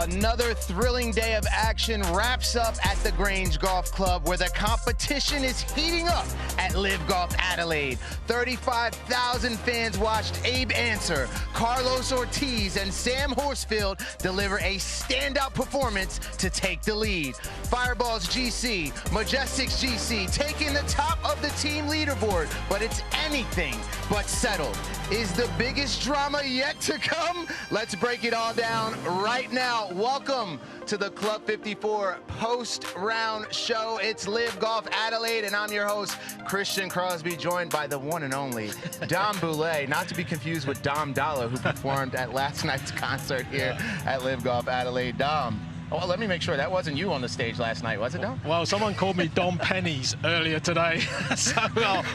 Another thrilling day of action wraps up at the Grange Golf Club, where the competition is heating up at LIV Golf Adelaide. 35,000 fans watched Abe Ancer, Carlos Ortiz, and Sam Horsfield deliver a standout performance to take the lead. Fireballs GC, Majestics GC taking the top of the team leaderboard, but it's anything but settled. Is the biggest drama yet to come? Let's break it all down right now. Welcome to the Club 54 post-round show. It's LIV Golf Adelaide, and I'm your host, Christian Crosby, joined by the one and only Dom Boulay, not to be confused with Dom Dalla, who performed at last night's concert here at LIV Golf Adelaide. Dom, well, let me make sure that wasn't you on the stage last night, was it, Dom? Well, someone called me Dom Pennies earlier today, so,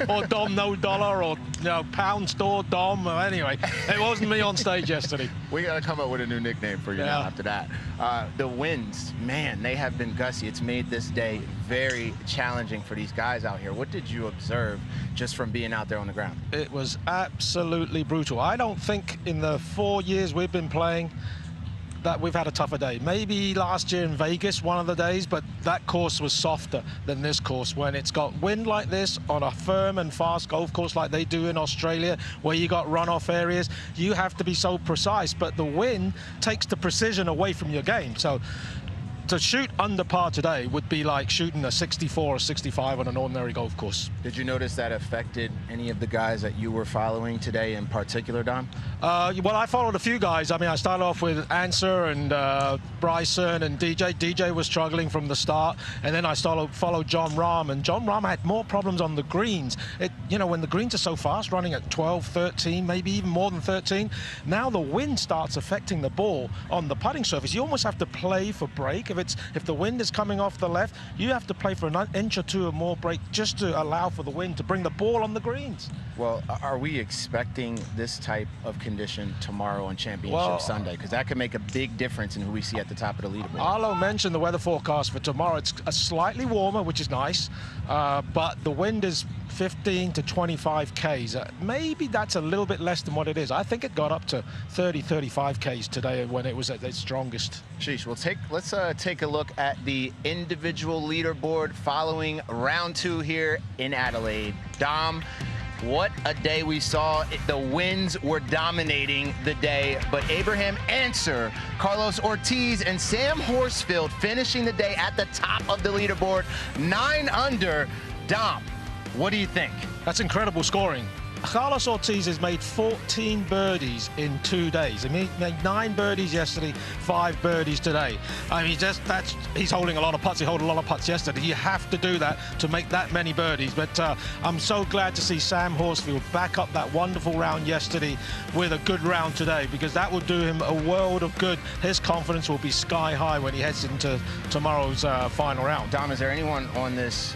or Dom No Dollar, or Pound Store Dom. Anyway, it wasn't me on stage yesterday. We got to come up with a new nickname for you now after that. The winds, man, they have been gusty. It's made this day very challenging for these guys out here. What did you observe just from being out there on the ground? It was absolutely brutal. I don't think in the 4 years we've been playing that we've had a tougher day. Maybe last year in Vegas, one of the days, but that course was softer than this course. When it's got wind like this on a firm and fast golf course like they do in Australia, where you got runoff areas, you have to be so precise, but the wind takes the precision away from your game. So to shoot under par today would be like shooting a 64 or 65 on an ordinary golf course. Did you notice that affected any of the guys that you were following today in particular, Dom? Well, I followed a few guys. I mean, I started off with Ancer and Bryson and DJ. DJ was struggling from the start, and then I followed John Rahm, and John Rahm had more problems on the greens. When the greens are so fast, running at 12, 13, maybe even more than 13, now the wind starts affecting the ball on the putting surface. You almost have to play for break. If the wind is coming off the left, you have to play for an inch or two or more break just to allow for the wind to bring the ball on the greens. Well, are we expecting this type of condition tomorrow on Championship Sunday? Because that could make a big difference in who we see at the top of the leaderboard. Arlo mentioned the weather forecast for tomorrow. It's slightly warmer, which is nice, but the wind is 15 to 25 Ks. Maybe that's a little bit less than what it is. I think it got up to 30, 35 Ks today when it was at its strongest. Sheesh, let's take a look at the individual leaderboard following round 2 here in Adelaide. Dom, what a day we saw. The winds were dominating the day, but Abraham Ancer, Carlos Ortiz, and Sam Horsfield finishing the day at the top of the leaderboard, 9 under. Dom, what do you think? That's incredible scoring. Carlos Ortiz has made 14 birdies in 2 days. I mean, he made 9 birdies yesterday, 5 birdies today. I mean, he's holding a lot of putts. He held a lot of putts yesterday. You have to do that to make that many birdies. But I'm so glad to see Sam Horsfield back up that wonderful round yesterday with a good round today, because that will do him a world of good. His confidence will be sky high when he heads into tomorrow's final round. Dom, is there anyone on this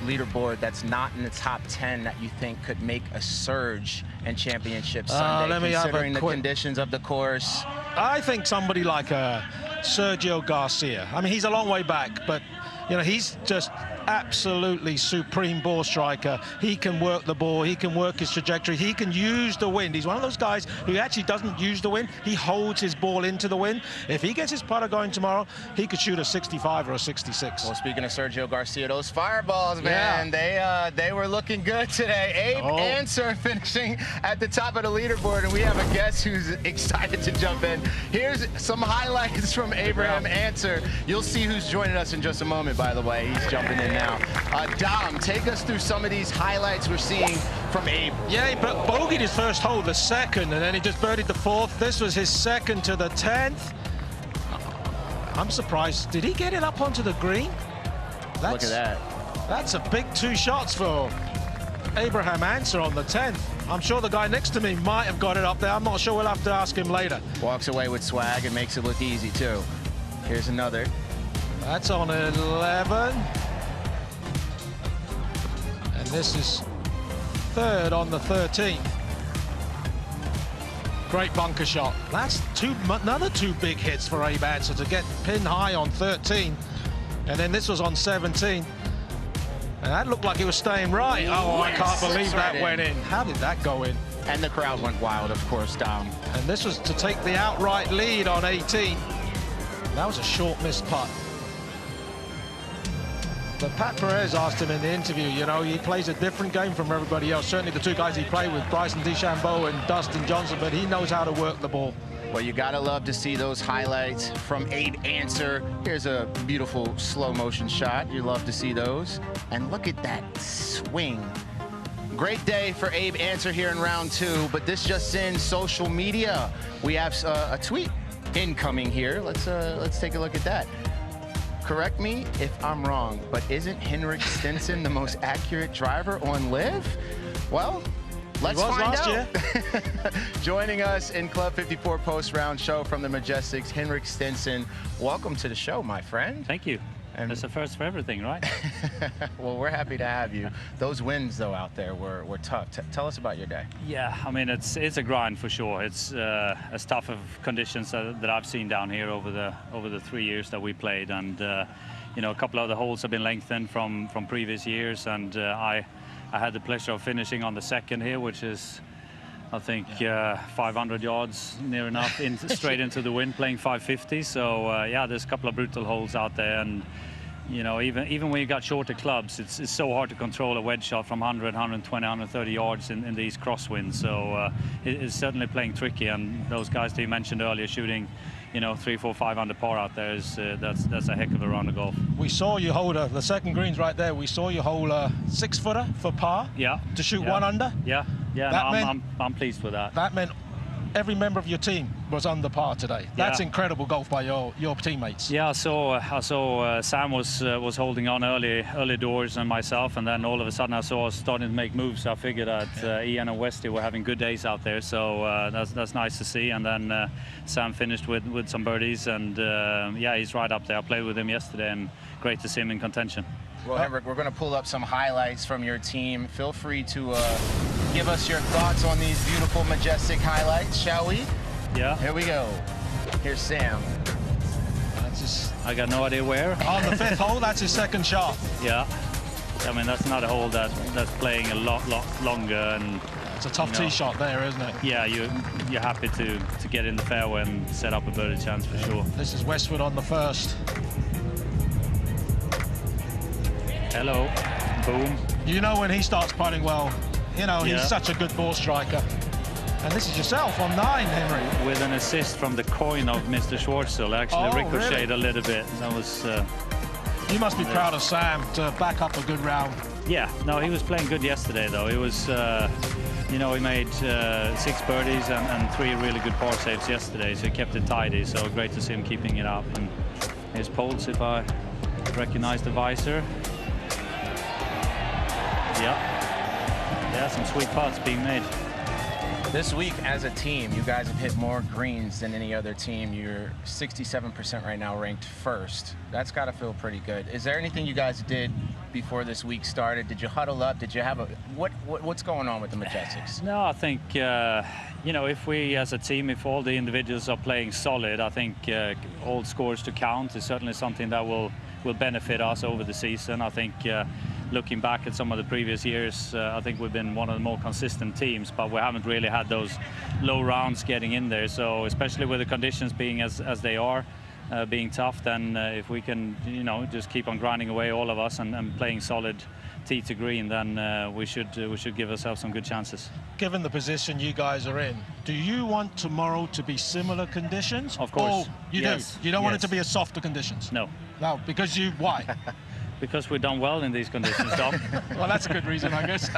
leaderboard that's not in the top 10 that you think could make a surge in Championship Sunday, considering the conditions of the course? I think somebody like Sergio Garcia. I mean, he's a long way back, but he's just absolutely supreme ball striker. He can work the ball, he can work his trajectory, he can use the wind. He's one of those guys who actually doesn't use the wind. He holds his ball into the wind. If he gets his putter going tomorrow, he could shoot a 65 or a 66. Well, speaking of Sergio Garcia, those fireballs, man, they were looking good today. Abe Ancer finishing at the top of the leaderboard, and we have a guest who's excited to jump in. Here's some highlights from Abraham Ancer. You'll see who's joining us in just a moment, by the way. He's jumping in now. Dom, take us through some of these highlights we're seeing from Abe. Yeah, he bogeyed his first hole, the second, and then he just birdied the 4th. This was his 2nd to the 10th. I'm surprised. Did he get it up onto the green? Look at that. That's a big 2 shots for Abraham Ancer on the 10th. I'm sure the guy next to me might have got it up there. I'm not sure. We'll have to ask him later. Walks away with swag and makes it look easy, too. Here's another. That's on 11. And this is 3rd on the 13th. Great bunker shot. That's another 2 big hits for Abe Ancer to get pin high on 13. And then this was on 17. And that looked like it was staying right. Oh, I can't believe that went in. How did that go in? And the crowd went wild, of course, Dom. And this was to take the outright lead on 18. That was a short missed putt. But Pat Perez asked him in the interview, you know, he plays a different game from everybody else. Certainly the two guys he played with, Bryson DeChambeau and Dustin Johnson, but he knows how to work the ball. Well, you gotta love to see those highlights from Abe Ancer. Here's a beautiful slow motion shot. You love to see those. And look at that swing. Great day for Abe Ancer here in round 2, but this just in, social media. We have a tweet incoming here. Let's take a look at that. Correct me if I'm wrong, but isn't Henrik Stenson the most accurate driver on LIV? Well, let's find out. Joining us in Club 54 post-round show from the Majestics, Henrik Stenson. Welcome to the show, my friend. Thank you. And that's the first for everything, right? Well, we're happy to have you. Those wins, though, out there were tough. Tell us about your day. Yeah, I mean, it's a grind for sure. It's as tough of conditions that I've seen down here over the 3 years that we played, and you know, a couple of the holes have been lengthened from previous years, and I had the pleasure of finishing on the second here, which is, I think, 500 yards near enough straight into the wind, playing 550. So yeah, there's a couple of brutal holes out there, and you know, even when you got shorter clubs, it's so hard to control a wedge shot from 100, 120, 130 yards in these crosswinds. So it's certainly playing tricky, and those guys that you mentioned earlier shooting, you know, 3, 4, 5 under par out there is that's a heck of a round of golf. We saw you hold the second green's right there. We saw you hold a 6-footer for par. Yeah. To shoot 1 under. Yeah. Yeah. No, I'm pleased with that. That meant every member of your team was under par today. That's incredible golf by your teammates. Yeah, I saw Sam was holding on early doors and myself, and then all of a sudden I saw us starting to make moves. I figured that Ian and Westy were having good days out there, so that's nice to see. And then Sam finished with some birdies, and yeah, he's right up there. I played with him yesterday, and great to see him in contention. Well, Henrik, we're going to pull up some highlights from your team. Feel free to give us your thoughts on these beautiful, majestic highlights, shall we? Yeah. Here we go. Here's Sam. I got no idea where. On the 5th hole, that's his second shot. Yeah. I mean, that's not a hole that's playing a lot longer, and it's a tough tee shot there, isn't it? Yeah, you're happy to get in the fairway and set up a birdie chance for sure. This is Westwood on the first. Hello. Boom. You know when he starts putting well, you know, he's such a good ball striker. And this is yourself on 9, Henry. With an assist from the coin of Mr. Schwartzel, actually ricocheted a little bit. That was... you must be proud of Sam to back up a good round. Yeah, no, he was playing good yesterday, though. He was, you know, he made 6 birdies and 3 really good par saves yesterday, so he kept it tidy. So great to see him keeping it up. And his poles, if I recognize the visor. Yeah, some sweet putts being made. This week, as a team, you guys have hit more greens than any other team. You're 67% right now, ranked 1st. That's got to feel pretty good. Is there anything you guys did before this week started? Did you huddle up? Did you have a what's going on with the Majestics? No, I think you know, if we as a team, if all the individuals are playing solid, I think all scores to count is certainly something that will benefit us over the season. I think. Looking back at some of the previous years, I think we've been one of the more consistent teams, but we haven't really had those low rounds getting in there. So especially with the conditions being as they are, being tough, then if we can, you know, just keep on grinding away, all of us, and playing solid tee to green, then we should give ourselves some good chances. Given the position you guys are in, do you want tomorrow to be similar conditions? Of course. Or you do? You don't want it to be a softer conditions? No. No, because why? Because we've done well in these conditions, Tom. Well, that's a good reason, I guess.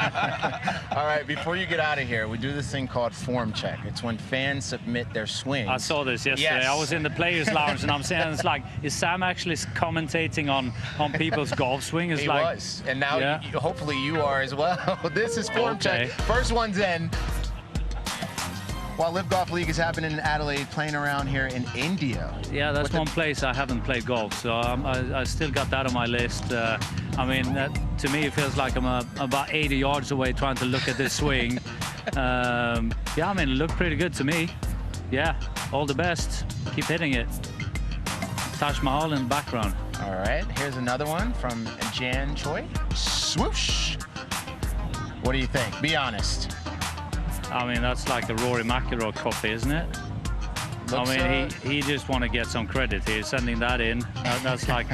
All right, before you get out of here, we do this thing called form check. It's when fans submit their swings. I saw this yesterday. Yes. I was in the players' lounge, and I'm saying, it's like, is Sam actually commentating on people's golf swing? It's he was, and now hopefully you are as well. This is form check. First one's in. While LIV Golf League is happening in Adelaide, playing around here in India. Yeah, that's one place I haven't played golf, so I still got that on my list. I mean, to me, it feels like I'm about 80 yards away trying to look at this swing. Yeah, I mean, it looked pretty good to me. Yeah, all the best. Keep hitting it. Taj Mahal in the background. All right, here's another one from Jan Choi. Swoosh. What do you think? Be honest. I mean, that's like a Rory McIlroy copy, isn't it? I mean, he just want to get some credit here, sending that in. That's like,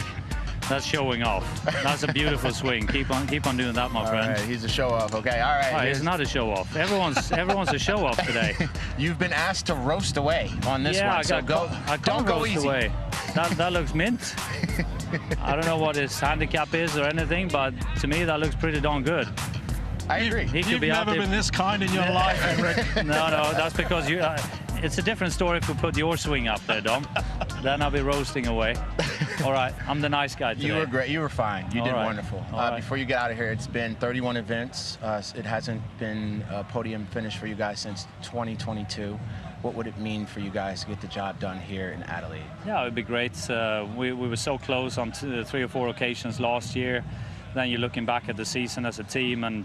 that's showing off. That's a beautiful swing. Keep on doing that, my friend. All right, he's a show off. Okay, all right. It's not a show off. Everyone's a show off today. You've been asked to roast away on this one, so don't go easy. Away. That looks mint. I don't know what his handicap is or anything, but to me that looks pretty darn good. I agree. You've never been this kind in your life, Henrik. No, that's because you. It's a different story if we put your swing up there, Dom. Then I'll be roasting away. All right, I'm the nice guy today. You were great. You were fine. You did wonderful. Right. Before you get out of here, it's been 31 events. It hasn't been a podium finish for you guys since 2022. What would it mean for you guys to get the job done here in Adelaide? Yeah, it would be great. We were so close on 3 or 4 occasions last year. Then you're looking back at the season as a team and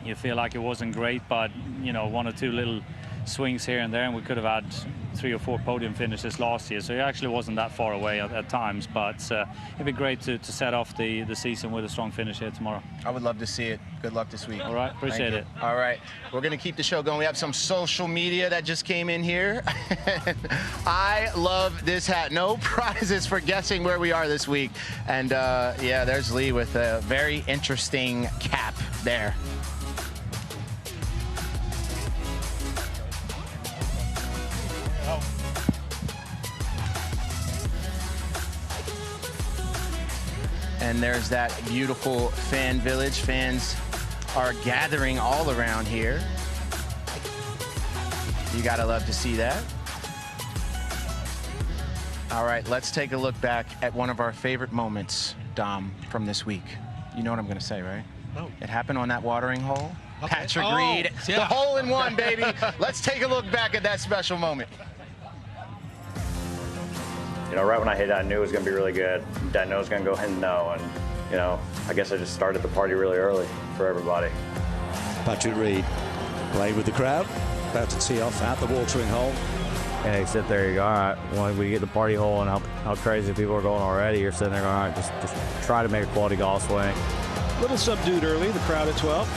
you feel like it wasn't great, but you know, 1 or 2 little swings here and there, and we could have had 3 or 4 podium finishes last year, so it actually wasn't that far away at times, but it'd be great to set off the season with a strong finish here tomorrow. I would love to see it. Good luck this week. All right, appreciate it. All right, we're going to keep the show going. We have some social media that just came in here. I love this hat. No prizes for guessing where we are this week. And yeah, there's Lee with a very interesting cap there. And there's that beautiful fan village. Fans are gathering all around here. You gotta love to see that. All right, let's take a look back at one of our favorite moments, Dom, from this week. You know what I'm gonna say, right? Oh. It happened on that watering hole. Okay. Patrick Reed, yeah. the hole-in-one, baby. Let's take a look back at that special moment. You know, right when I hit it, I knew it was going to be really good. Didn't know it was going to go in and no. And, you know, I guess I just started the party really early for everybody. Patrick Reed playing with the crowd, about to tee off at the watering hole. And you sit there, you go, all right, when we get the party hole and how crazy people are going already, you're sitting there going, all right, just try to make a quality golf swing. A little subdued early, the crowd at 12.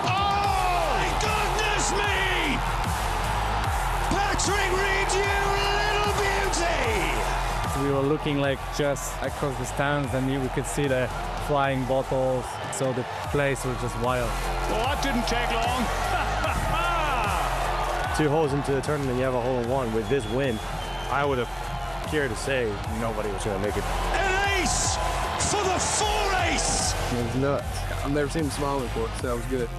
Oh, goodness me! Patrick Reed, you little beauty! We were looking like just across the stands and we could see the flying bottles, so the place was just wild. Well, that didn't take long. 2 holes into the tournament, you have a hole-in-one. With this win, I would have cared to say nobody was going to make it. An ace for the 4-ace! It was nuts. I've never seen him smile before, so that was good.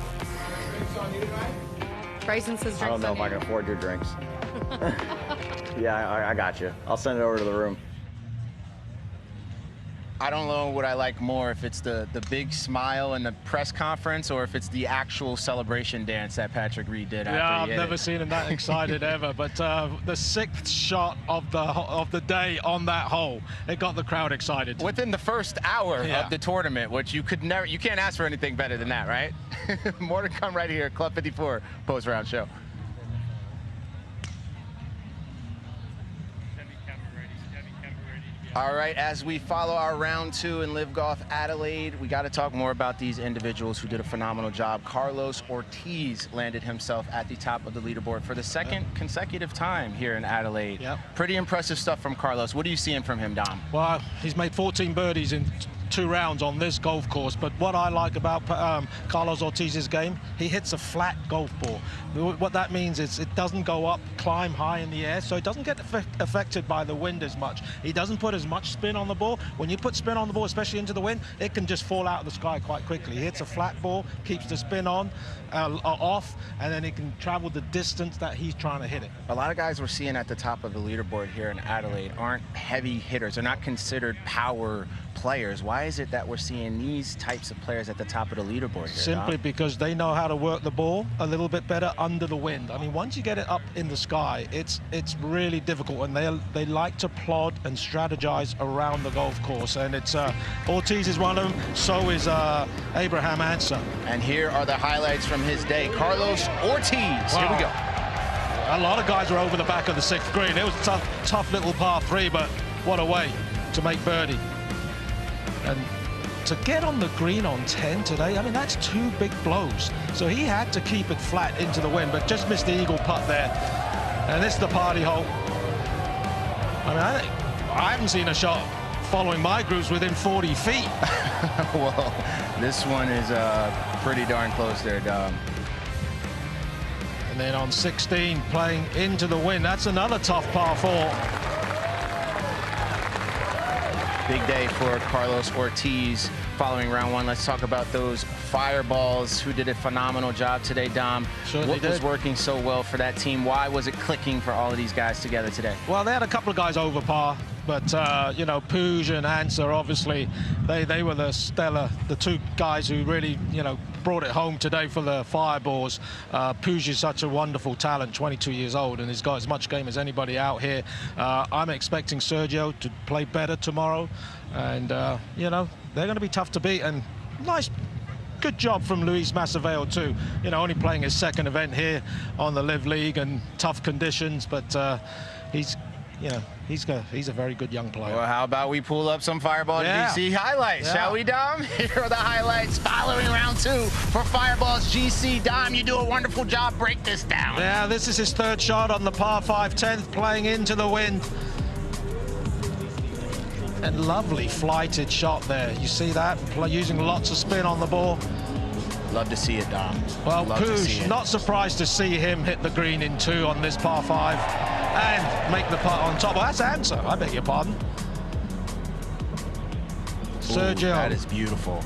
Bryson says drinks. I don't know if I can afford your drinks. Yeah, I got you. I'll send it over to the room. I don't know what I like more, if it's the big smile in the press conference or if it's the actual celebration dance that Patrick Reed did after Yeah, I've he hit never it. seen him that excited ever. But the 6th shot of the day on that hole, it got the crowd excited. Within the first hour of the tournament, which you can't ask for anything better than that, right? More to come right here, Club 54 post-round show. All right, as we follow our round 2 in LIV Golf Adelaide, we got to talk more about these individuals who did a phenomenal job. Carlos Ortiz landed himself at the top of the leaderboard for the 2nd consecutive time here in Adelaide. Yep. Pretty impressive stuff from Carlos. What are you seeing from him, Dom? Well, he's made 14 birdies in 2 rounds on this golf course, but what I like about Carlos Ortiz's game, he hits a flat golf ball. What that means is it doesn't go up, climb high in the air, so it doesn't get affected by the wind as much. He doesn't put as much spin on the ball. When you put spin on the ball, especially into the wind, it can just fall out of the sky quite quickly. He hits a flat ball, keeps the spin on, off, and then he can travel the distance that he's trying to hit it. A lot of guys we're seeing at the top of the leaderboard here in Adelaide aren't heavy hitters. They're not considered power players. Why is it that we're seeing these types of players at the top of the leaderboard here, Simply Dom? because they know how to work the ball a little bit better under the wind. I mean, once you get it up in the sky, it's really difficult, and they like to plod and strategize around the golf course, and it's Ortiz is one of them, so is Abraham Ancer. And here are the highlights from his day. Carlos Ortiz. Wow. Here we go. A lot of guys were over the back of the 6th green. It was a tough little par 3, but what a way to make birdie. And to get on the green on 10 today, I mean, that's 2 big blows. So he had to keep it flat into the wind, but just missed the eagle putt there. And this is the party hole. I mean, I haven't seen a shot following my groups within 40 feet. Well, this one is pretty darn close there, Dom. And then on 16, playing into the wind. That's another tough par 4. Big day for Carlos Ortiz following round 1. Let's talk about those fireballs who did a phenomenal job today, Dom. What was working so well for that team? Why was it clicking for all of these guys together today? Well, they had a couple of guys over par, but, you know, Puig and Ancer, obviously, they were the two guys who really, you know, brought it home today for the fireballs. Puig is such a wonderful talent, 22 years old, and he's got as much game as anybody out here. I'm expecting Sergio to play better tomorrow, and, you know, they're going to be tough to beat. And nice, good job from Luis Maceveo too. You know, only playing his second event here on the LIV League and tough conditions, but he's, you know, he's a very good young player. Well, how about we pull up some Fireballs GC highlights, shall we, Dom? Here are the highlights following round 2 for Fireballs GC. Dom, you do a wonderful job. Break this down. Yeah, this is his 3rd shot on the par 5 10th, playing into the wind. And lovely flighted shot there. You see that? Using lots of spin on the ball. Love to see it, Dom. Well, Puig, not surprised to see him hit the green in 2 on this par 5 and make the putt on top. Well, that's Ancer, I beg your pardon. Sergio. That is beautiful.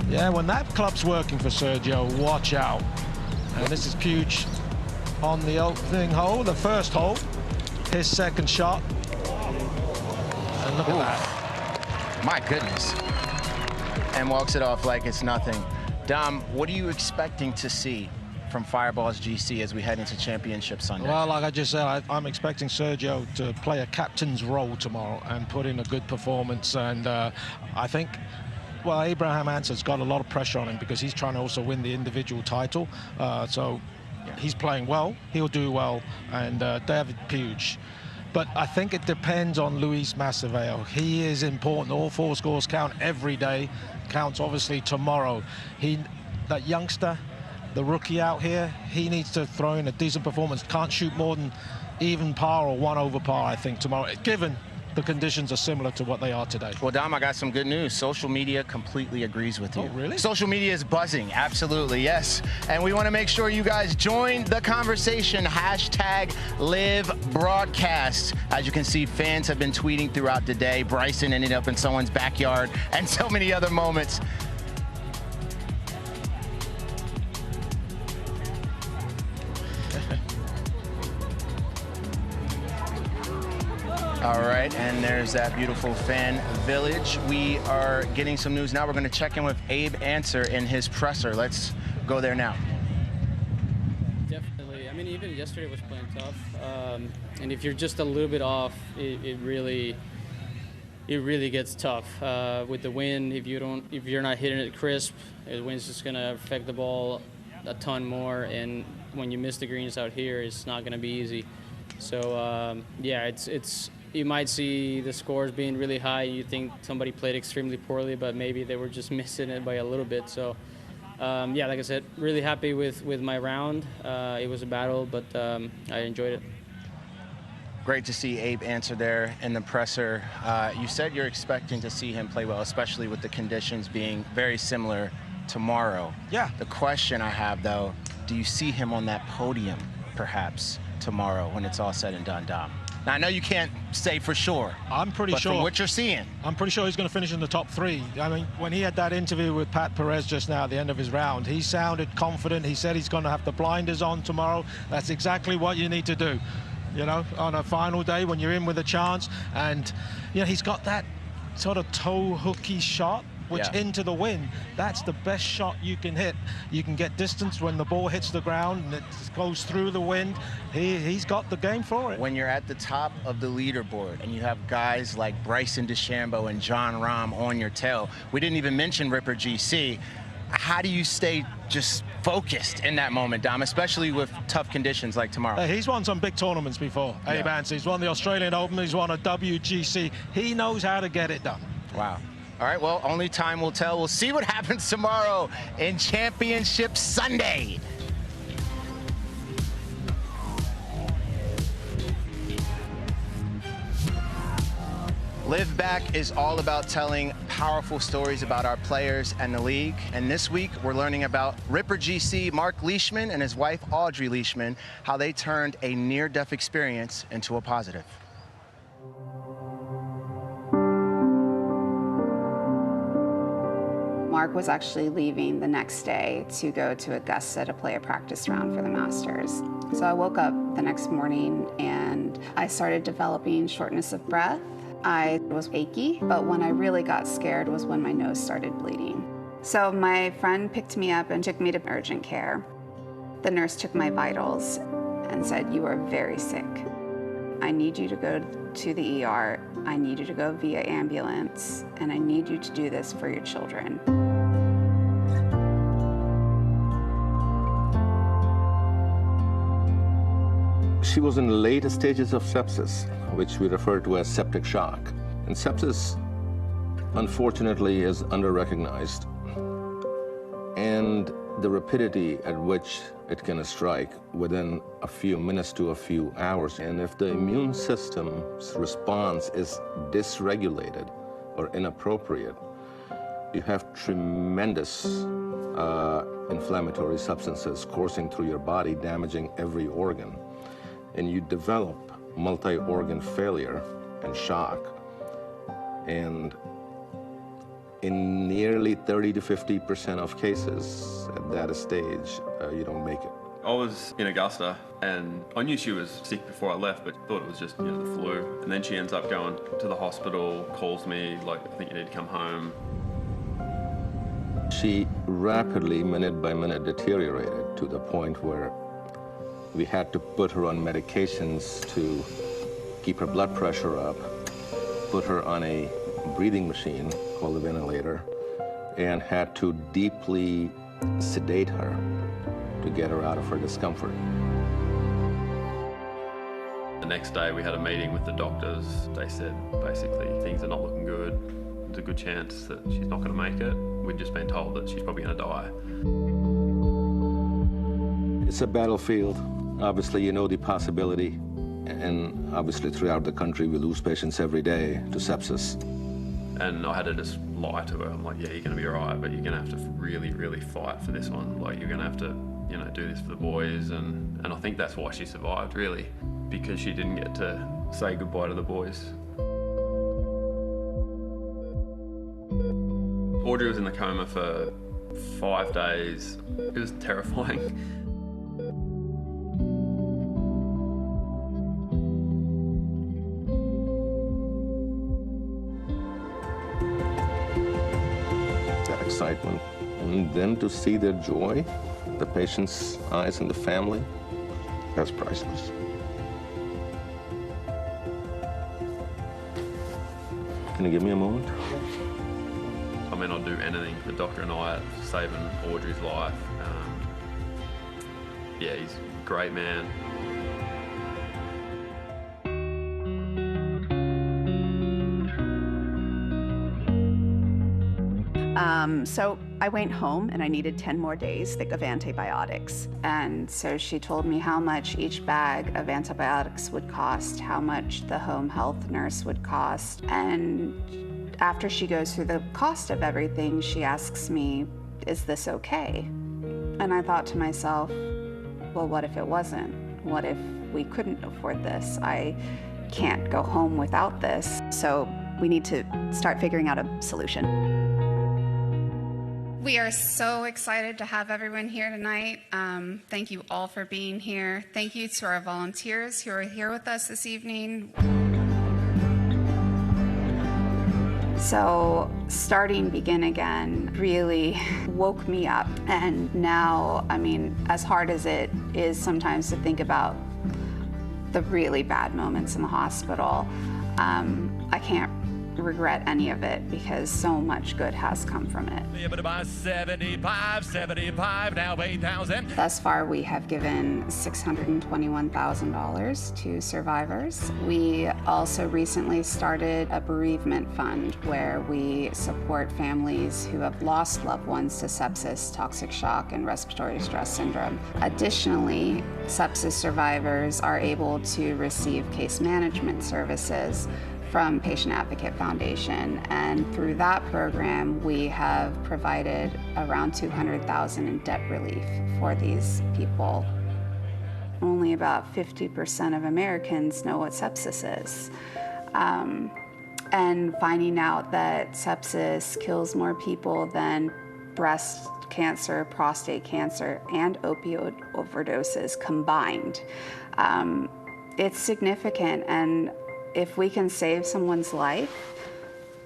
Yeah, when that club's working for Sergio, watch out. And this is Puig on the opening hole, the 1st hole. His 2nd shot. And look at that. My goodness. And walks it off like it's nothing. Dom, what are you expecting to see from Fireballs GC as we head into Championship Sunday? Well, like I just said, I'm expecting Sergio to play a captain's role tomorrow and put in a good performance. And I think, well, Abraham Ancer's got a lot of pressure on him because he's trying to also win the individual title. So he's playing well. He'll do well. And David Puig. But I think it depends on Luis Maceveo. He is important. All 4 scores count every day. Counts obviously tomorrow. That youngster, the rookie out here, he needs to throw in a decent performance. Can't shoot more than even par or 1 over par, I think, tomorrow, given the conditions are similar to what they are today. Well, Dom, I got some good news. Social media completely agrees with you. Oh, really? Social media is buzzing. Absolutely, yes. And we want to make sure you guys join the conversation. Hashtag LIV Broadcast. As you can see, fans have been tweeting throughout the day. Bryson ended up in someone's backyard and so many other moments. All right, and there's that beautiful fan village. We are getting some news now. We're going to check in with Abe Ancer in his presser. Let's go there now. Definitely. I mean, even yesterday was playing tough. And if you're just a little bit off, it really gets tough. With the wind, if you're not hitting it crisp, the wind's just going to affect the ball a ton more. And when you miss the greens out here, it's not going to be easy. So yeah, you might see the scores being really high. You think somebody played extremely poorly, but maybe they were just missing it by a little bit. So, yeah, like I said, really happy with my round. It was a battle, but I enjoyed it. Great to see Abe Ancer there in the presser. You said you're expecting to see him play well, especially with the conditions being very similar tomorrow. Yeah. The question I have, though, do you see him on that podium, perhaps, tomorrow when it's all said and done, Dom? Now, I know you can't say for sure. I'm pretty sure. From what you're seeing. I'm pretty sure he's going to finish in the top 3. I mean, when he had that interview with Pat Perez just now at the end of his round, he sounded confident. He said he's going to have the blinders on tomorrow. That's exactly what you need to do, you know, on a final day when you're in with a chance. And, you know, he's got that sort of toe hooky shot, which into the wind, that's the best shot you can hit. You can get distance when the ball hits the ground and it goes through the wind. He's got the game for it. When you're at the top of the leaderboard and you have guys like Bryson DeChambeau and Jon Rahm on your tail, we didn't even mention Ripper GC. How do you stay just focused in that moment, Dom, especially with tough conditions like tomorrow? He's won some big tournaments before, Abe Ancer. He's won the Australian Open, he's won a WGC. He knows how to get it done. Wow. All right, well, only time will tell. We'll see what happens tomorrow in Championship Sunday. LIV Back is all about telling powerful stories about our players and the league. And this week, we're learning about Ripper GC Mark Leishman and his wife, Audrey Leishman, how they turned a near-death experience into a positive. Mark was actually leaving the next day to go to Augusta to play a practice round for the Masters. So I woke up the next morning and I started developing shortness of breath. I was achy, but when I really got scared was when my nose started bleeding. So my friend picked me up and took me to urgent care. The nurse took my vitals and said, "You are very sick. I need you to go to the ER. I need you to go via ambulance, and I need you to do this for your children." She was in the later stages of sepsis, which we refer to as septic shock. And sepsis, unfortunately, is under-recognized. And the rapidity at which it can strike within a few minutes to a few hours. And if the immune system's response is dysregulated or inappropriate, you have tremendous inflammatory substances coursing through your body, damaging every organ. And you develop multi-organ failure and shock. And in nearly 30 to 50% of cases at that stage, you don't make it. I was in Augusta and I knew she was sick before I left, but thought it was just, the flu. And then she ends up going to the hospital, calls me, like, "I think you need to come home." She rapidly, minute by minute, deteriorated to the point where we had to put her on medications to keep her blood pressure up, put her on a breathing machine called a ventilator, and had to deeply sedate her to get her out of her discomfort. The next day we had a meeting with the doctors. They said basically things are not looking good. There's a good chance that she's not going to make it. We'd just been told that she's probably going to die. It's a battlefield. Obviously, you know the possibility, and obviously throughout the country we lose patients every day to sepsis. And I had to just lie to her. I'm like, "Yeah, you're going to be all right, but you're going to have to really, really fight for this one. Like, you're going to have to, do this for the boys." And I think that's why she survived, really, because she didn't get to say goodbye to the boys. Audrey was in the coma for 5 days. It was terrifying. Excitement, and then to see their joy, the patient's eyes and the family, that's priceless. Can you give me a moment? I mean, I'd do anything. The doctor and I are saving Audrey's life. Yeah, he's a great man. So I went home and I needed 10 more days of antibiotics. And so she told me how much each bag of antibiotics would cost, how much the home health nurse would cost. And after she goes through the cost of everything, she asks me, "Is this okay?" And I thought to myself, well, what if it wasn't? What if we couldn't afford this? I can't go home without this. So we need to start figuring out a solution. We are so excited to have everyone here tonight. Thank you all for being here. Thank you to our volunteers who are here with us this evening. So starting Begin Again really woke me up. And now, I mean, as hard as it is sometimes to think about the really bad moments in the hospital, I can't regret any of it because so much good has come from it. 75, now 8,000. Thus far, we have given $621,000 to survivors. We also recently started a bereavement fund where we support families who have lost loved ones to sepsis, toxic shock, and respiratory distress syndrome. Additionally, sepsis survivors are able to receive case management services from Patient Advocate Foundation, and through that program we have provided around $200,000 in debt relief for these people. Only about 50% of Americans know what sepsis is. And finding out that sepsis kills more people than breast cancer, prostate cancer, and opioid overdoses combined, it's significant. And if we can save someone's life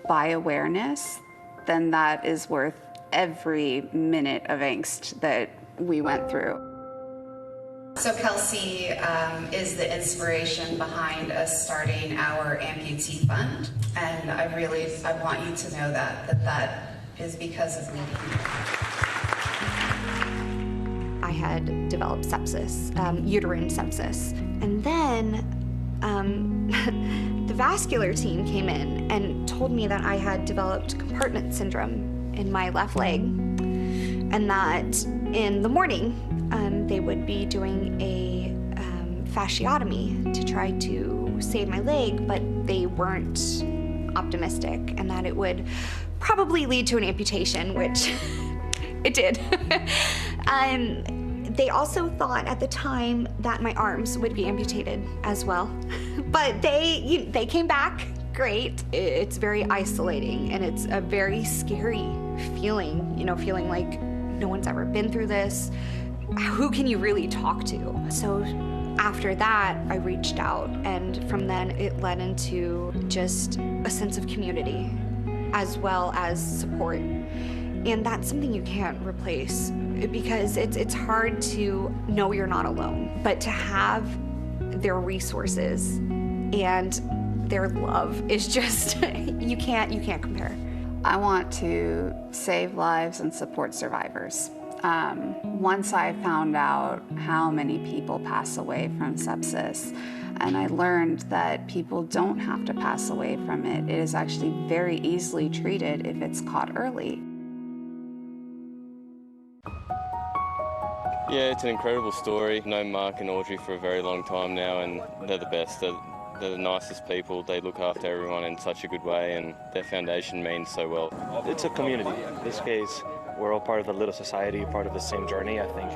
by awareness, then that is worth every minute of angst that we went through. So Kelsey is the inspiration behind us starting our amputee fund, and I want you to know that is because of me. I had developed sepsis, uterine sepsis, and then the vascular team came in and told me that I had developed compartment syndrome in my left leg, and that in the morning they would be doing a fasciotomy to try to save my leg, but they weren't optimistic, and that it would probably lead to an amputation, which it did. They also thought at the time that my arms would be amputated as well, but they came back great. It's very isolating, and it's a very scary feeling, feeling like no one's ever been through this. Who can you really talk to? So after that, I reached out, and from then it led into just a sense of community as well as support. And that's something you can't replace, because it's hard to know you're not alone, but to have their resources and their love is just, you can't compare. I want to save lives and support survivors. Once I found out how many people pass away from sepsis, and I learned that people don't have to pass away from it, it is actually very easily treated if it's caught early. Yeah, it's an incredible story. I've known Mark and Audrey for a very long time now, and they're the best. They're the nicest people. They look after everyone in such a good way, and their foundation means so well. It's a community. In this case, we're all part of a little society, part of the same journey. I think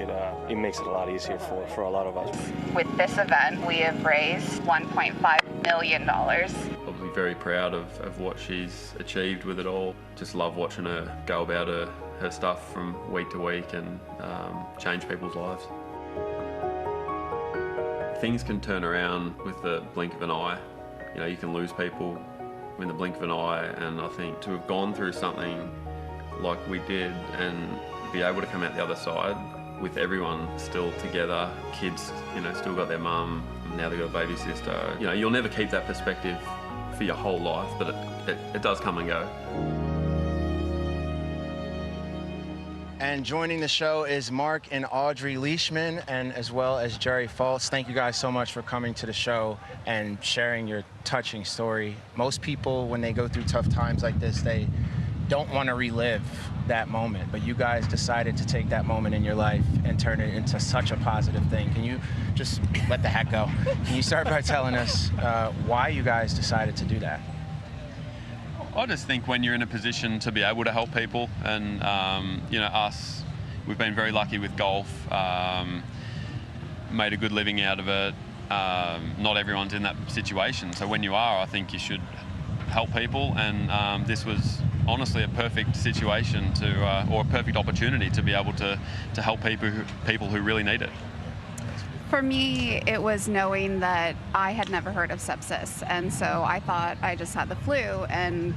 it makes it a lot easier for a lot of us. With this event, we have raised $1.5 million. Probably very proud of what she's achieved with it all. Just love watching her go about her stuff from week to week and change people's lives. Things can turn around with the blink of an eye. You can lose people in the blink of an eye, and I think to have gone through something like we did and be able to come out the other side with everyone still together, kids, still got their mum, now they've got a baby sister. You'll never keep that perspective for your whole life, but it does come and go. And joining the show is Mark and Audrey Leishman, and as well as Jerry Fultz. Thank you guys so much for coming to the show and sharing your touching story. Most people, when they go through tough times like this, they don't want to relive that moment, but you guys decided to take that moment in your life and turn it into such a positive thing. Can you just let the heck go? Can you start by telling us why you guys decided to do that? I just think when you're in a position to be able to help people, and us, we've been very lucky with golf, made a good living out of it. Not everyone's in that situation, so when you are, I think you should help people, and this was honestly a perfect situation or a perfect opportunity to be able to help people who really need it. For me, it was knowing that I had never heard of sepsis, and so I thought I just had the flu, and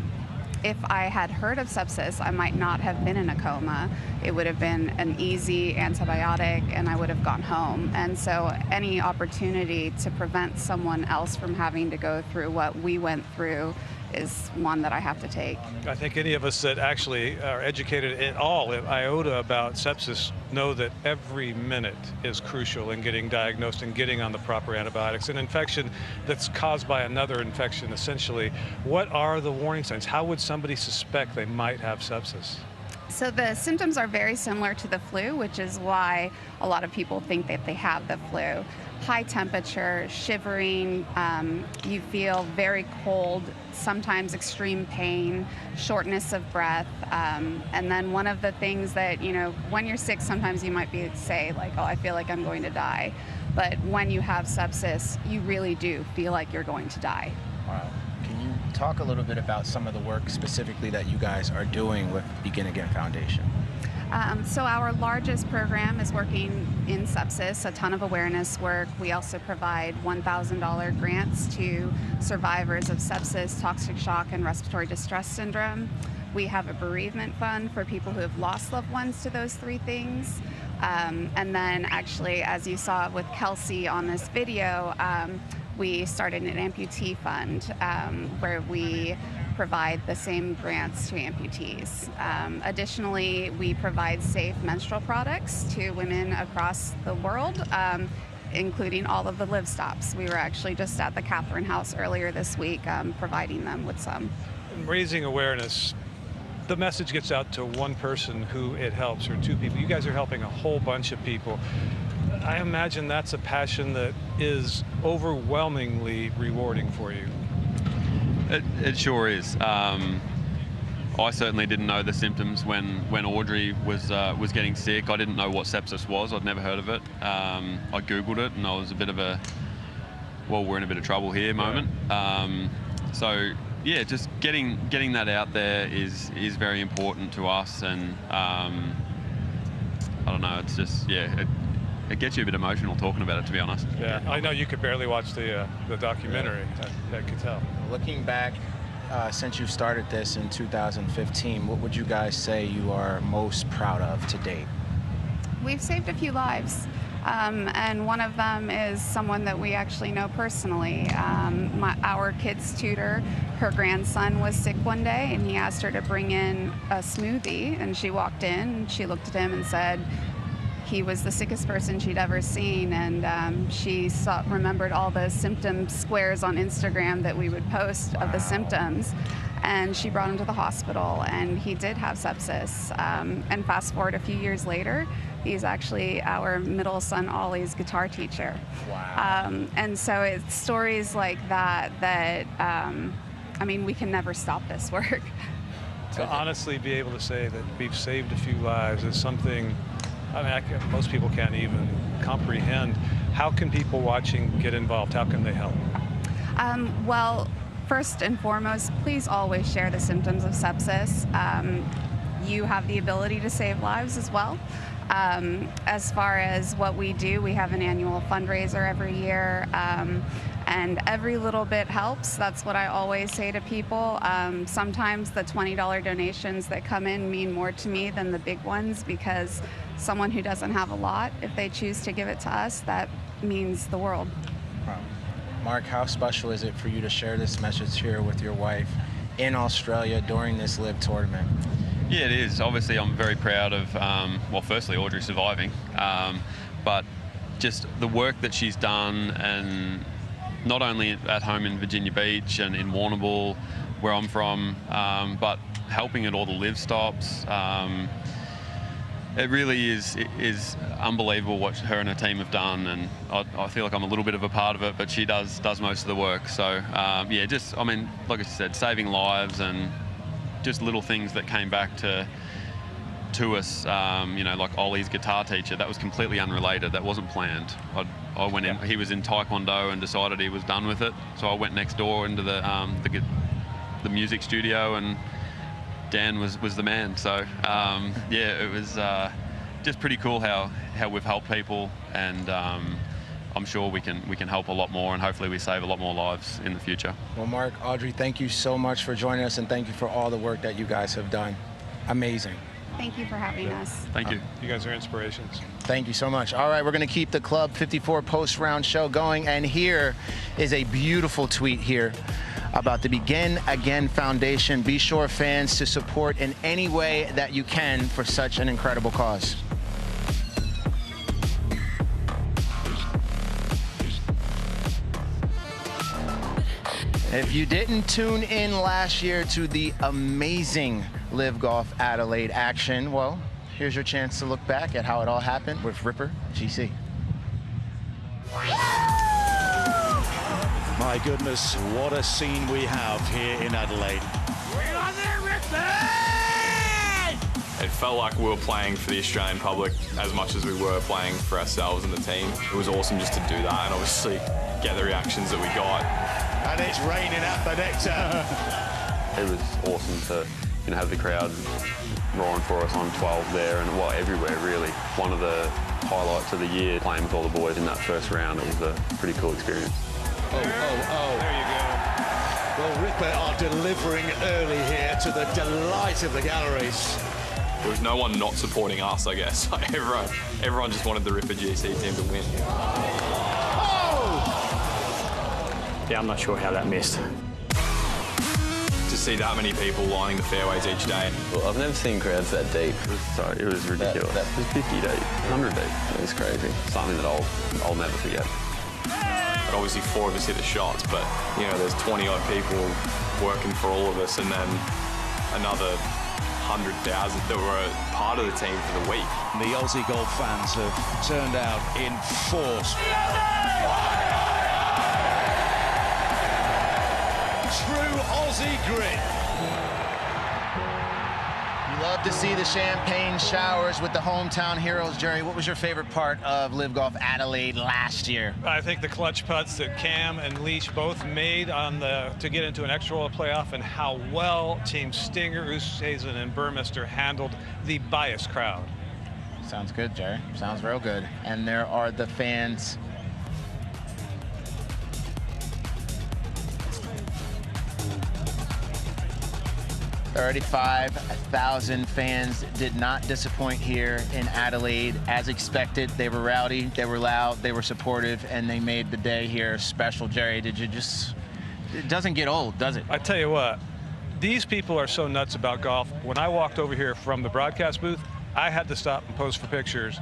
if I had heard of sepsis, I might not have been in a coma. It would have been an easy antibiotic, and I would have gone home. And so any opportunity to prevent someone else from having to go through what we went through is one that I have to take. I think any of us that actually are educated at all at IOTA about sepsis know that every minute is crucial in getting diagnosed and getting on the proper antibiotics. An infection that's caused by another infection, essentially, what are the warning signs? How would somebody suspect they might have sepsis? So the symptoms are very similar to the flu, which is why a lot of people think that they have the flu. high temperature, shivering, you feel very cold, sometimes extreme pain, shortness of breath, and then one of the things that, you know, when you're sick, sometimes you might say like, oh, I feel like I'm going to die. But when you have sepsis, you really do feel like you're going to die. Wow. Can you talk a little bit about some of the work specifically that you guys are doing with Begin Again Foundation? So our largest program is working in sepsis, a ton of awareness work. We also provide $1,000 grants to survivors of sepsis, toxic shock, and respiratory distress syndrome. We have a bereavement fund for people who have lost loved ones to those three things. And then actually, as you saw with Kelsey on this video, we started an amputee fund where we provide the same grants to amputees. Additionally, we provide safe menstrual products to women across the world, including all of the LIV stops. We were actually just at the Catherine House earlier this week providing them with some. Raising awareness, the message gets out to one person who it helps, or two people. You guys are helping a whole bunch of people. I imagine that's a passion that is overwhelmingly rewarding for you. It sure is. I certainly didn't know the symptoms when Audrey was getting sick. I didn't know what sepsis was. I'd never heard of it. I Googled it, and I was a bit of a, well, we're in a bit of trouble here moment. So yeah, just getting that out there is very important to us, and I don't know. It's just, yeah. It gets you a bit emotional talking about it, to be honest. Yeah, I know you could barely watch the documentary. I could tell. Looking back, since you started this in 2015, what would you guys say you are most proud of to date? We've saved a few lives, and one of them is someone that we actually know personally. Our kid's tutor, her grandson was sick one day, and he asked her to bring in a smoothie, and she walked in, and she looked at him and said, he was the sickest person she'd ever seen, and she remembered all the symptom squares on Instagram that we would post of the symptoms, and she brought him to the hospital, and he did have sepsis. And fast forward a few years later, he's actually our middle son Ollie's guitar teacher. Wow. And so it's stories like that I mean, we can never stop this work. To honestly be able to say that we've saved a few lives is something, I mean, most people can't even comprehend. How can people watching get involved? How can they help? Well, first and foremost, please always share the symptoms of sepsis. You have the ability to save lives as well. As far as what we do, we have an annual fundraiser every year, and every little bit helps. That's what I always say to people. Sometimes the $20 donations that come in mean more to me than the big ones, because someone who doesn't have a lot, if they choose to give it to us, that means the world. Wow. Mark, how special is it for you to share this message here with your wife in Australia during this LIV tournament? Yeah, it is. Obviously, I'm very proud of, well, firstly, Audrey surviving, but just the work that she's done, and not only at home in Virginia Beach and in Warrnambool, where I'm from, but helping at all the LIV stops. It really is unbelievable what her and her team have done, and I feel like I'm a little bit of a part of it, but she does most of the work. So yeah, just, I mean, like I said, saving lives and just little things that came back to us, you know, like Ollie's guitar teacher. That was completely unrelated. That wasn't planned. I went in. He was in Taekwondo and decided he was done with it. So I went next door into the music studio, and Dan was the man. So yeah, it was just pretty cool how we've helped people, and I'm sure we can help a lot more, and hopefully we save a lot more lives in the future. Well, Mark, Audrey, thank you so much for joining us, and thank you for all the work that you guys have done. Amazing. Thank you for having us. Thank you. You guys are inspirations. Thank you so much. All right, we're going to keep the Club 54 post-round show going, and here is a beautiful tweet here about the Begin Again Foundation. Be sure, fans, to support in any way that you can for such an incredible cause. If you didn't tune in last year to the amazing LIV Golf Adelaide action, well, here's your chance to look back at how it all happened with Ripper GC. My goodness, what a scene we have here in Adelaide. It felt like we were playing for the Australian public as much as we were playing for ourselves and the team. It was awesome just to do that and obviously get the reactions that we got. And it's raining at the nectar. It was awesome to have the crowd roaring for us on 12 there and everywhere really. One of the highlights of the year, playing with all the boys in that first round. It was a pretty cool experience. Oh. There you go. Well, Ripper are delivering early here to the delight of the galleries. There was no one not supporting us, I guess. Everyone just wanted the Ripper GC team to win. Oh! Yeah, I'm not sure how that missed. To see that many people lining the fairways each day. Well, I've never seen crowds that deep. It was ridiculous. It was 50 deep, 100 deep. It was crazy. Something that I'll never forget. But obviously 4 of us hit the shots, but there's 20 odd people working for all of us, and then another 100,000 that were part of the team for the week. The Aussie golf fans have turned out in force. True Aussie grit. You love to see the champagne showers with the hometown heroes. Jerry, what was your favorite part of LIV Golf Adelaide last year? I think the clutch putts that Cam and Leash both made to get into an extra roll playoff, and how well Team Stinger, Oosthuizen, and Burmester handled the biased crowd. Sounds good, Jerry. Sounds real good. And there are the fans. $35,000 fans did not disappoint here in Adelaide. As expected, they were rowdy, they were loud, they were supportive, and they made the day here special. Jerry, it doesn't get old, does it? I tell you what, these people are so nuts about golf. When I walked over here from the broadcast booth, I had to stop and pose for pictures.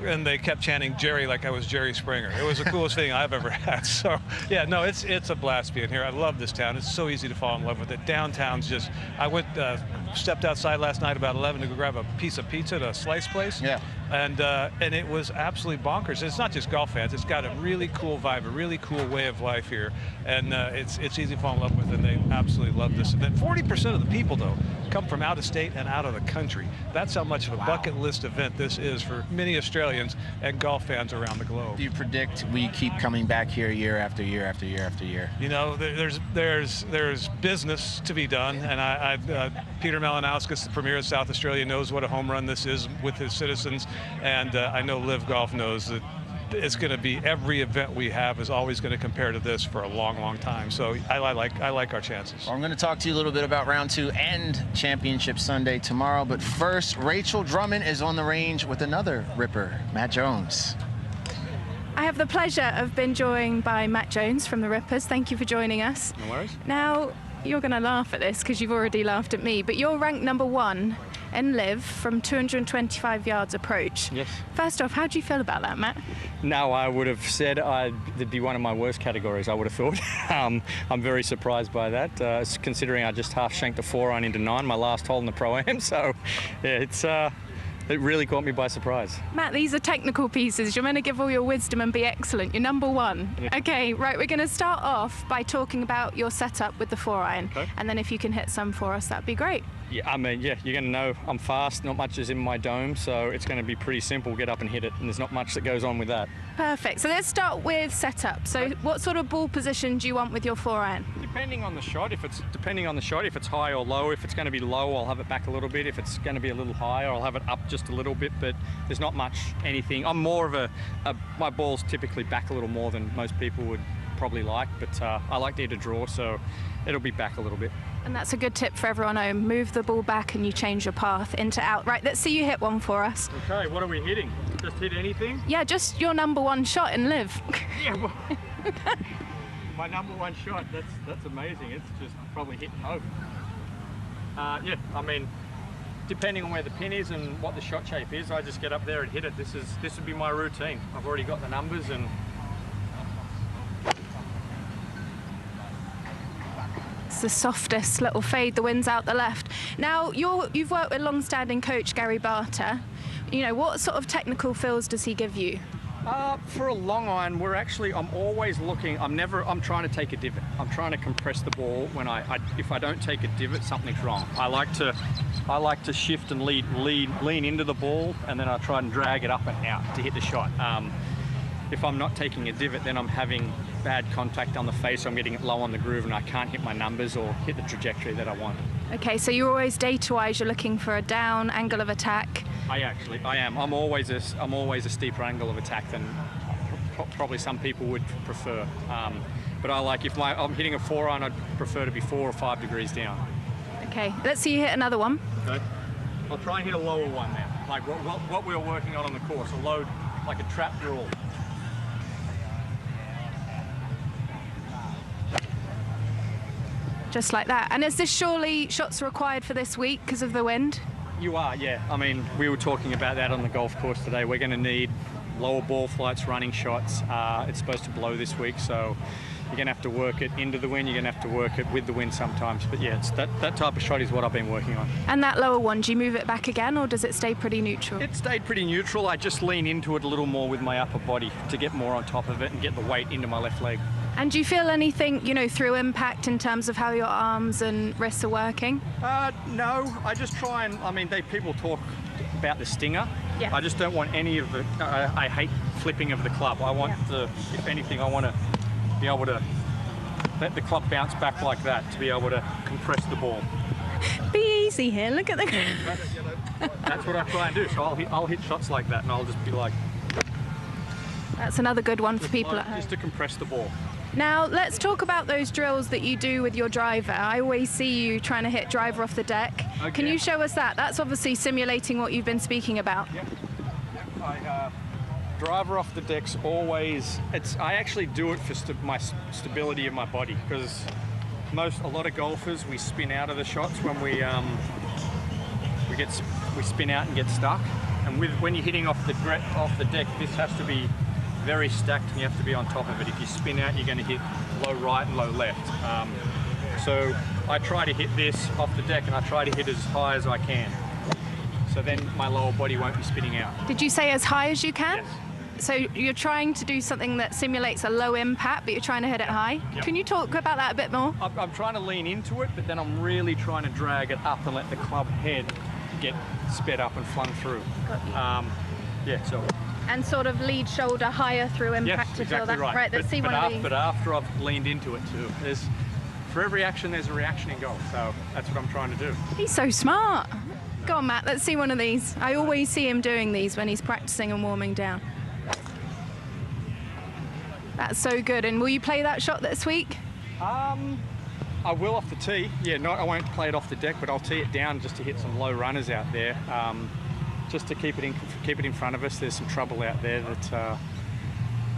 And they kept chanting Jerry like I was Jerry Springer. It was the coolest thing I've ever had. So, yeah, no, it's a blast being here. I love this town. It's so easy to fall in love with it. Downtown's just, I stepped outside last night about 11 to go grab a piece of pizza at a slice place. Yeah. And it was absolutely bonkers. It's not just golf fans. It's got a really cool vibe, a really cool way of life here. And it's easy to fall in love with, and they absolutely love this event. 40% of the people, though, come from out of state and out of the country. That's how much of a bucket list event this is for many Australians and golf fans around the globe. Do you predict we keep coming back here year after year after year after year? There's business to be done, and Peter Malinowskis, the Premier of South Australia, knows what a home run this is with his citizens, and I know LIV Golf knows that it's going to be, every event we have is always going to compare to this for a long, long time. So I like our chances. Well, I'm going to talk to you a little bit about round 2 and Championship Sunday tomorrow. But first, Rachel Drummond is on the range with another Ripper, Matt Jones. I have the pleasure of being joined by Matt Jones from the Rippers. Thank you for joining us. No worries. Now, you're going to laugh at this because you've already laughed at me, but you're ranked #1 in LIV from 225 yards approach. Yes. First off, how do you feel about that, Matt? No, I would have said it'd be one of my worst categories, I would have thought. I'm very surprised by that, considering I just half shanked a 4-iron into 9, my last hole in the Pro-Am. So, yeah, it really caught me by surprise. Matt, these are technical pieces. You're meant to give all your wisdom and be excellent. You're #1. Yeah. Okay, right, we're going to start off by talking about your setup with the 4-iron. Okay. And then if you can hit some for us, that'd be great. Yeah, I mean, yeah, you're going to know I'm fast. Not much is in my dome, so it's going to be pretty simple. Get up and hit it, and there's not much that goes on with that. Perfect. So let's start with setup. So what sort of ball position do you want with your 4-iron? Depending on the shot. If it's high or low. If it's going to be low, I'll have it back a little bit. If it's going to be a little higher, I'll have it up just a little bit. But there's not much anything. I'm more of my ball's typically back a little more than most people would probably like. But I like to hit a draw, so it'll be back a little bit. And that's a good tip for everyone at home. Move the ball back and you change your path into out. Right, let's see you hit one for us. Okay, what are we hitting? Just hit anything? Yeah, just your #1 shot in LIV. Yeah, well, my #1 shot, that's amazing. It's just probably hitting home. Yeah, I mean, depending on where the pin is and what the shot shape is, I just get up there and hit it. This would be my routine. I've already got the numbers and it's the softest little fade, the wind's out the left. Now, you've worked with long-standing coach Gary Barter. You know, what sort of technical feels does he give you? For a long iron, I'm always looking, I'm trying to take a divot. I'm trying to compress the ball. If I don't take a divot, something's wrong. I like to shift and lean into the ball, and then I try and drag it up and out to hit the shot. If I'm not taking a divot, then I'm having bad contact on the face, I'm getting it low on the groove, and I can't hit my numbers or hit the trajectory that I want. Okay, so you're always data-wise, you're looking for a down angle of attack. I am. I'm always a steeper angle of attack than probably some people would prefer. But I like, if I'm hitting a 4-iron, I'd prefer to be 4 or 5 degrees down. Okay, let's see you hit another one. Okay. I'll try and hit a lower one now, like what we were working on the course, a low, like a trap draw. Just like that. And is this surely shots required for this week because of the wind? You are, yeah. I mean, we were talking about that on the golf course today. We're going to need lower ball flights, running shots. It's supposed to blow this week, so you're going to have to work it into the wind. You're going to have to work it with the wind sometimes. But yeah, that type of shot is what I've been working on. And that lower one, do you move it back again, or does it stay pretty neutral? It stayed pretty neutral. I just lean into it a little more with my upper body to get more on top of it and get the weight into my left leg. And do you feel anything, through impact in terms of how your arms and wrists are working? No, I just try and, people talk about the stinger. Yeah. I just don't want any of the, I hate flipping of the club. I want if anything, I want to be able to let the club bounce back like that, to be able to compress the ball. Be easy here, look at the... That's what I try and do, so I'll hit shots like that, and I'll just be like... That's another good one for people at home. Just to compress the ball. Now, let's talk about those drills that you do with your driver. I always see you trying to hit driver off the deck. Okay. Can you show us that? That's obviously simulating what you've been speaking about. Yep. Driver off the deck's always, I actually do it for my stability of my body, because a lot of golfers, we spin out of the shots when we spin out and get stuck. And when you're hitting off the deck, this has to be very stacked, and you have to be on top of it. If you spin out, you're going to hit low right and low left. So I try to hit this off the deck, and I try to hit as high as I can. So then my lower body won't be spinning out. Did you say as high as you can? Yes. So you're trying to do something that simulates a low impact, but you're trying to hit it high? Yep. Can you talk about that a bit more? I'm trying to lean into it, but then I'm really trying to drag it up and let the club head get sped up and flung through. And sort of lead shoulder higher through impact to feel that. Right. Let's see one of these. But after I've leaned into it too, for every action there's a reaction in golf. So that's what I'm trying to do. He's so smart. Go on, Matt. Let's see one of these. I always see him doing these when he's practicing and warming down. That's so good. And will you play that shot this week? I will off the tee. Yeah, I won't play it off the deck, but I'll tee it down just to hit some low runners out there. Just to keep it in front of us. There's some trouble out there that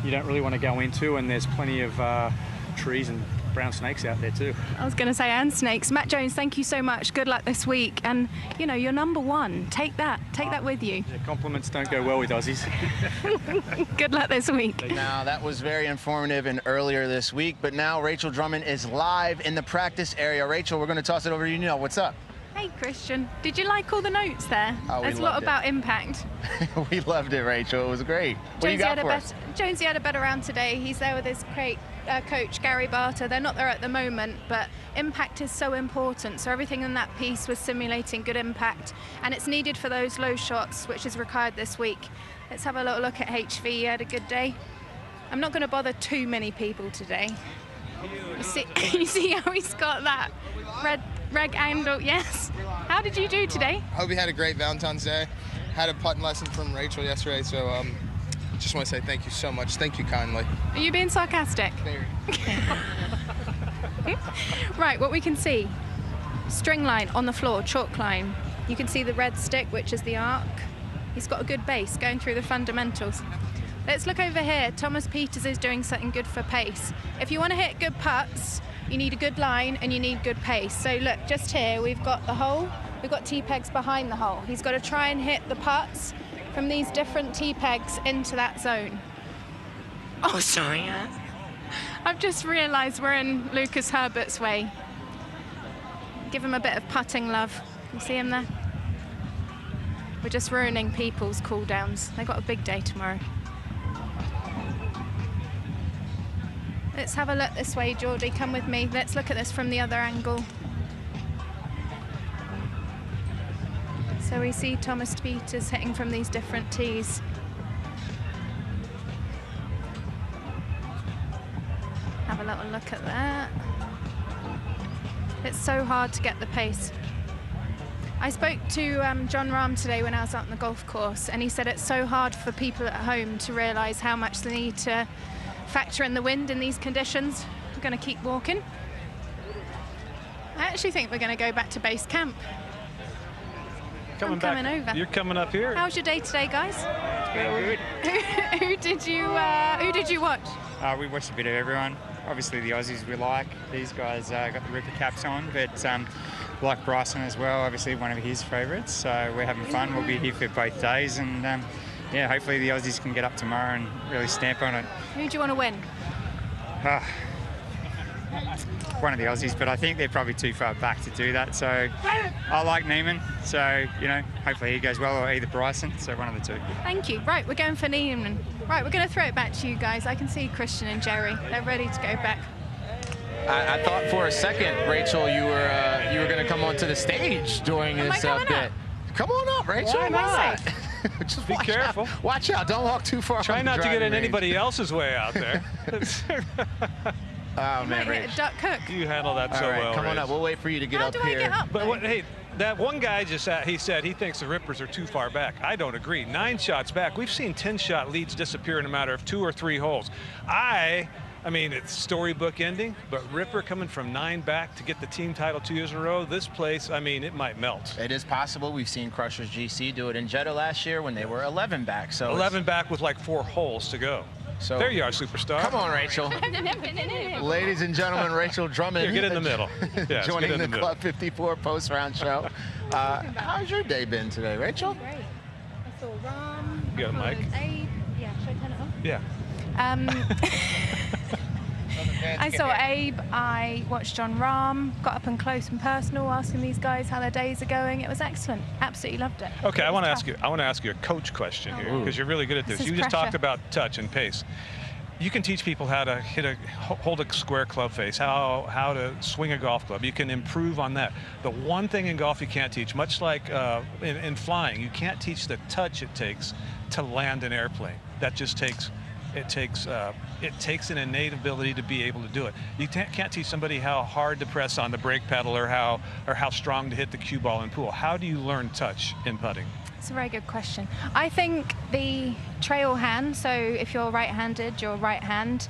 you don't really want to go into, and there's plenty of trees and brown snakes out there too. I was going to say, and snakes. Matt Jones, thank you so much. Good luck this week. And, you're number one. Take that with you. Yeah, compliments don't go well with Aussies. Good luck this week. Now, that was very informative and earlier this week, but now Rachel Drummond is live in the practice area. Rachel, we're going to toss it over to you now. What's up? Hey, Christian. Did you like all the notes there? Oh, There's a lot about impact. We loved it, Rachel. It was great. What do you got for us? Jonesy had a better round today. He's there with his great coach, Gary Barter. They're not there at the moment, but impact is so important. So everything in that piece was simulating good impact, and it's needed for those low shots, which is required this week. Let's have a little look at HV. He had a good day. I'm not going to bother too many people today. You see how he's got that reg angle? Yes. How did you do today? I hope you had a great Valentine's Day. Had a putting lesson from Rachel yesterday, so just want to say thank you so much. Thank you kindly. Are you being sarcastic? Right, what we can see, string line on the floor, chalk line. You can see the red stick, which is the arc. He's got a good base going through the fundamentals. Let's look over here. Thomas Peters is doing something good for pace. If you want to hit good putts, you need a good line and you need good pace. So look, just here, we've got the hole. We've got T-pegs behind the hole. He's got to try and hit the putts from these different T-pegs into that zone. Oh, sorry. I've just realised we're in Lucas Herbert's way. Give him a bit of putting love. You see him there? We're just ruining people's cool downs. They've got a big day tomorrow. Let's have a look this way, Geordie. Come with me. Let's look at this from the other angle. So we see Thomas Pieters hitting from these different tees. Have a little look at that. It's so hard to get the pace. I spoke to John Rahm today when I was out on the golf course, and he said it's so hard for people at home to realise how much they need to factor in the wind in these conditions. We're going to keep walking. I actually think we're going to go back to base camp. I'm coming over. You're coming up here. How's your day today, guys? Very good. Who did you watch? We watched a bit of everyone. Obviously the Aussies we like. These guys got the Ripper caps on, but like Bryson as well, obviously one of his favourites. So we're having fun. We'll be here for both days, and yeah, hopefully the Aussies can get up tomorrow and really stamp on it. Who do you want to win? One of the Aussies, but I think they're probably too far back to do that. So I like Neiman, so you know, hopefully he goes well, or either Bryson. So one of the two. Thank you. Right, we're going for Neiman. Right, we're going to throw it back to you guys. I can see Christian and Jerry. They're ready to go back. I thought for a second, Rachel, you were going to come onto the stage during this bit. Come on up, Rachel. Why not? Just be careful. Watch out. Don't walk too far. Try not to get in anybody else's way out there. Oh, man, Rach. A duck cook. You handle that so well, come on Rach. up. We'll wait for you to get How up do here. I get up, But hey, that one guy just he said he thinks the Rippers are too far back. I don't agree. 9 shots back. We've seen 10-shot leads disappear in a matter of 2 or 3 holes. I mean, it's storybook ending, but Ripper coming from 9 back to get the team title 2 years in a row, this place, I mean, it might melt. It is possible. We've seen Crushers GC do it in Jeddah last year when they were 11 back. So 11 back with like 4 holes to go. So there you are, superstar. Come on, Rachel. Ladies and gentlemen, Rachel Drummond. Here, get in the middle. Yes, joining the Club 54 post-round show. How's your day been today, Rachel? Great. I saw Ram. You got a mic? Abe. Yeah, should I turn it off? Yeah. I saw Abe, I watched John Rahm, got up and close and personal, asking these guys how their days are going. It was excellent. Absolutely loved it. Okay, I want to ask you a coach question here, because you're really good at this. This is You just pressure. talked about touch and pace. You can teach people how to hold a square club face, how to swing a golf club. You can improve on that. The one thing in golf you can't teach, much like in flying, you can't teach the touch it takes to land an airplane. That just takes it takes an innate ability to be able to do it. You can't teach somebody how hard to press on the brake pedal or how strong to hit the cue ball in pool. How do you learn touch in putting? It's a very good question. I think the trail hand, so if you're right-handed, your right hand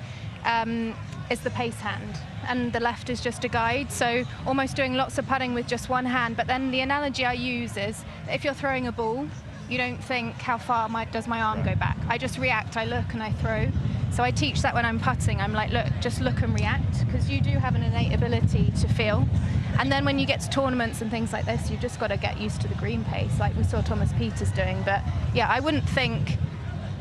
is the pace hand, and the left is just a guide. So almost doing lots of putting with just one hand. But then the analogy I use is if you're throwing a ball, you don't think how far does my arm go back. I just react, I look and I throw. So I teach that when I'm putting. I'm like, look, just look and react, because you do have an innate ability to feel. And then when you get to tournaments and things like this, you've just got to get used to the green pace, like we saw Thomas Pieters doing. But yeah, I wouldn't think,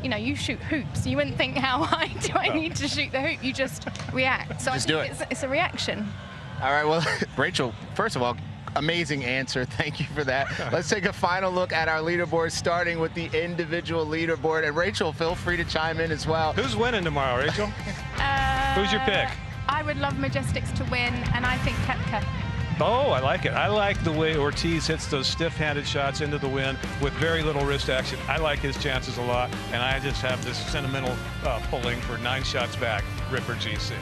you know, you shoot hoops. You wouldn't think, how high do I need to shoot the hoop? You just react. So Just I do think it. it's a reaction. All right, well, Rachel, first of all, amazing answer. Thank you for that. Let's take a final look at our leaderboard, starting with the individual leaderboard. And Rachel, feel free to chime in as well. Who's winning tomorrow, Rachel? Who's your pick? I would love Majestics to win, and I think Koepka. Oh, I like it. I like the way Ortiz hits those stiff-handed shots into the wind with very little wrist action. I like his chances a lot, and I just have this sentimental pulling for 9 shots back, Ripper GC.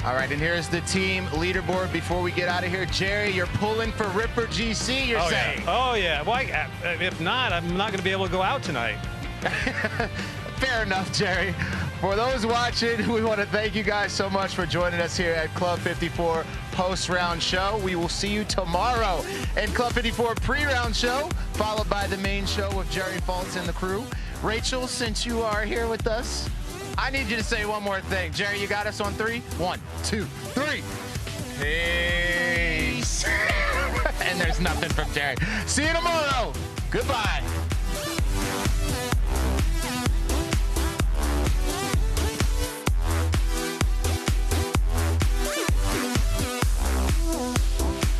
All right, and here's the team leaderboard before we get out of here. Jerry, you're pulling for Ripper GC, you're saying? Yeah. Oh, yeah. Why? If not, I'm not going to be able to go out tonight. Fair enough, Jerry. For those watching, we want to thank you guys so much for joining us here at Club 54 post-round show. We will see you tomorrow in Club 54 pre-round show, followed by the main show with Jerry Fultz and the crew. Rachel, since you are here with us, I need you to say one more thing. Jerry, you got us on 3? 1, 2, 3. Peace. And there's nothing from Jerry. See you tomorrow. Goodbye.